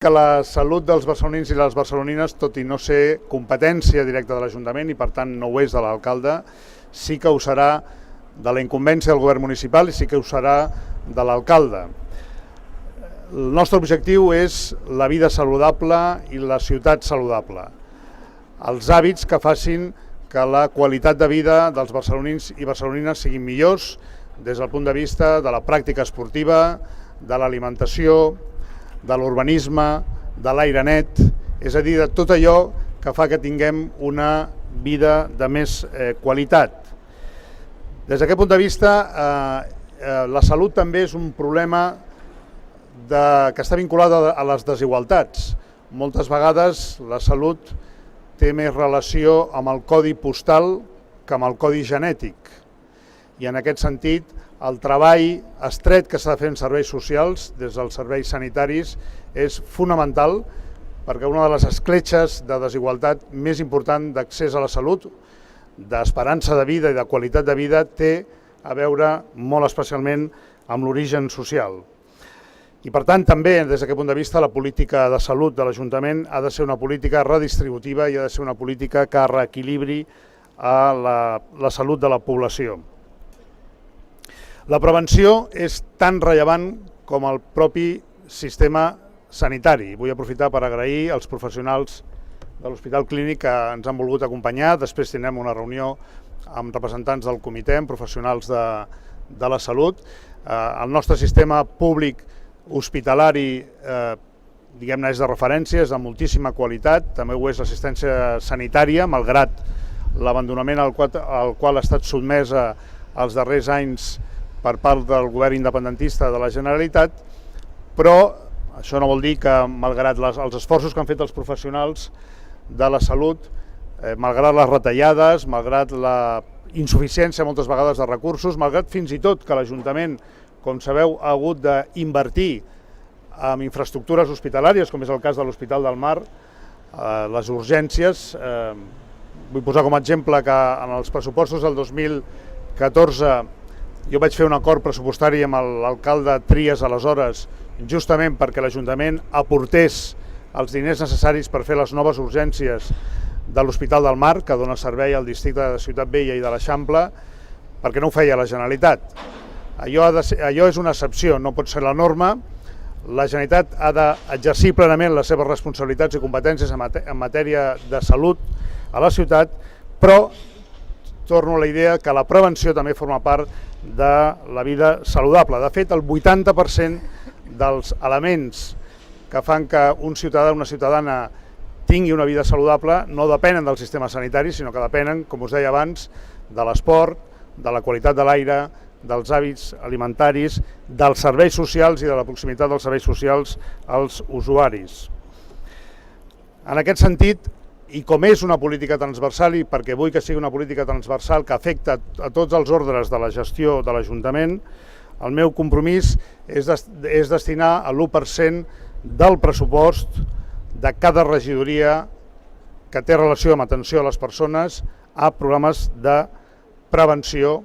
que la salut dels barcelonins i les barcelonines, tot i no ser competència directa de l'Ajuntament i per tant no ho és de l'alcalde, sí que ho serà de la incumbència del govern municipal i sí que ho serà de l'alcalde. El nostre objectiu és la vida saludable i la ciutat saludable. Els hàbits que facin que la qualitat de vida dels barcelonins i barcelonines siguin millors des del punt de vista de la pràctica esportiva, de l'alimentació, de l'urbanisme, de l'aire net, és a dir, de tot allò que fa que tinguem una vida de més qualitat. Des d'aquest punt de vista, la salut també és un problema que està vinculada a les desigualtats. Moltes vegades la salut té més relació amb el codi postal que amb el codi genètic. I en aquest sentit, el treball estret que s'ha de fer en serveis socials, des dels serveis sanitaris, és fonamental perquè una de les escletxes de desigualtat més important d'accés a la salut, d'esperança de vida i de qualitat de vida, té a veure molt especialment amb l'origen social. I per tant, també, des d'aquest punt de vista, la política de salut de l'Ajuntament ha de ser una política redistributiva i ha de ser una política que reequilibri la salut de la població. La prevenció és tan rellevant com el propi sistema sanitari. Vull aprofitar per agrair als professionals de l'Hospital Clínic que ens han volgut acompanyar. Després tindrem una reunió amb representants del comitè, amb professionals de la salut. El nostre sistema públic hospitalari, diguem-ne, és de referència, és de moltíssima qualitat, també ho és l'assistència sanitària, malgrat l'abandonament al qual ha estat sotmesa els darrers anys per part del govern independentista de la Generalitat, però això no vol dir que, malgrat els esforços que han fet els professionals de la salut, malgrat les retallades, malgrat la insuficiència moltes vegades de recursos, malgrat fins i tot que l'Ajuntament, com sabeu, ha hagut d'invertir en infraestructures hospitalàries, com és el cas de l'Hospital del Mar, les urgències. Vull posar com a exemple que en els pressupostos del 2014 jo vaig fer un acord pressupostari amb l'alcalde Trias aleshores, justament perquè l'Ajuntament aportés els diners necessaris per fer les noves urgències de l'Hospital del Mar, que dona servei al districte de Ciutat Vella i de l'Eixample, perquè no ho feia la Generalitat. Allò és una excepció, no pot ser la norma. La Generalitat ha d'exercir plenament les seves responsabilitats i competències en matèria de salut a la ciutat, però torno a la idea que la prevenció també forma part de la vida saludable. De fet, el 80% dels elements que fan que un ciutadà o una ciutadana tingui una vida saludable no depenen del sistema sanitari, sinó que depenen, com us deia abans, de l'esport, de la qualitat de l'aire, dels hàbits alimentaris, dels serveis socials i de la proximitat dels serveis socials als usuaris. En aquest sentit, i com és una política transversal, i perquè vull que sigui una política transversal que afecta a tots els ordres de la gestió de l'Ajuntament, el meu compromís és destinar l'1% del pressupost de cada regidoria que té relació amb atenció a les persones a programes de prevenció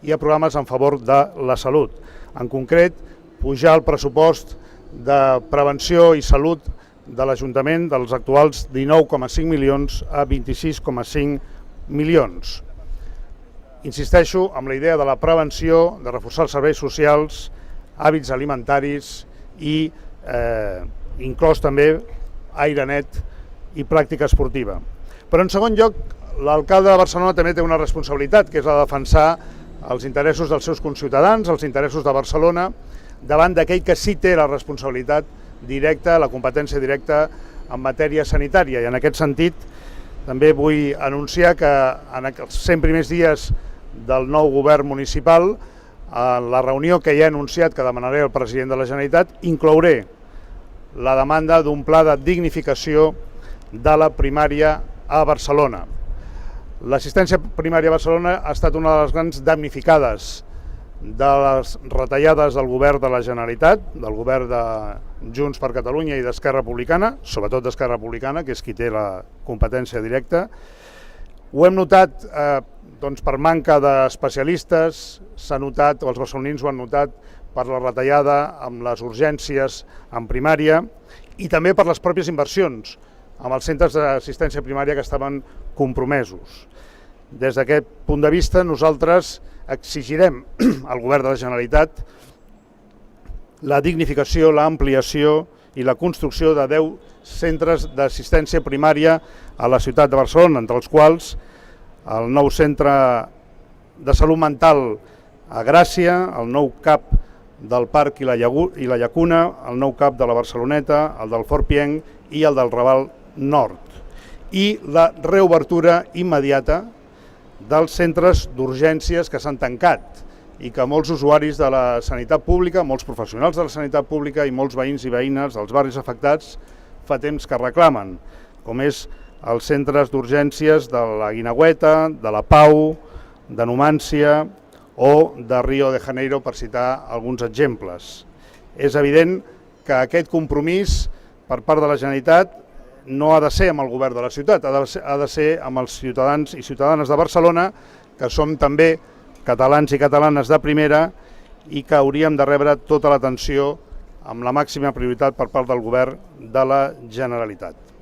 i a programes en favor de la salut. En concret, pujar el pressupost de prevenció i salut de l'Ajuntament dels actuals 19,5 milions a 26,5 milions. Insisteixo amb la idea de la prevenció, de reforçar els serveis socials, hàbits alimentaris i inclòs també aire net i pràctica esportiva. Però en segon lloc, l'alcalde de Barcelona també té una responsabilitat, que és la de defensar els interessos dels seus conciutadans, els interessos de Barcelona, davant d'aquell que sí té la responsabilitat directa, la competència directa en matèria sanitària. I en aquest sentit també vull anunciar que en els 100 primers dies del nou govern municipal, en la reunió que ja he anunciat que demanaré al president de la Generalitat, inclouré la demanda d'un pla de dignificació de la primària a Barcelona. L'assistència primària a Barcelona ha estat una de les grans damnificades de les retallades del govern de la Generalitat, del govern de Junts per Catalunya i d'Esquerra Republicana, sobretot d'Esquerra Republicana, que és qui té la competència directa. Ho hem notat per manca d'especialistes, s'ha notat, o els barcelonins ho han notat, per la retallada amb les urgències en primària, i també per les pròpies inversions amb els centres d'assistència primària que estaven compromesos. Des d'aquest punt de vista, nosaltres exigirem al Govern de la Generalitat la dignificació, l'ampliació i la construcció de 10 centres d'assistència primària a la ciutat de Barcelona, entre els quals el nou centre de salut mental a Gràcia, el nou CAP del Parc i la Llacuna, el nou CAP de la Barceloneta, el del Fort Pienc i el del Raval Nord. I la reobertura immediata dels centres d'urgències que s'han tancat i que molts usuaris de la sanitat pública, molts professionals de la sanitat pública i molts veïns i veïnes dels barris afectats fa temps que reclamen, com és els centres d'urgències de la Guinagüeta, de la Pau, de Numància o de Rio de Janeiro, per citar alguns exemples. És evident que aquest compromís per part de la Generalitat no ha de ser amb el govern de la ciutat, ha de ser amb els ciutadans i ciutadanes de Barcelona, que som també catalans i catalanes de primera i que hauríem de rebre tota l'atenció amb la màxima prioritat per part del govern de la Generalitat.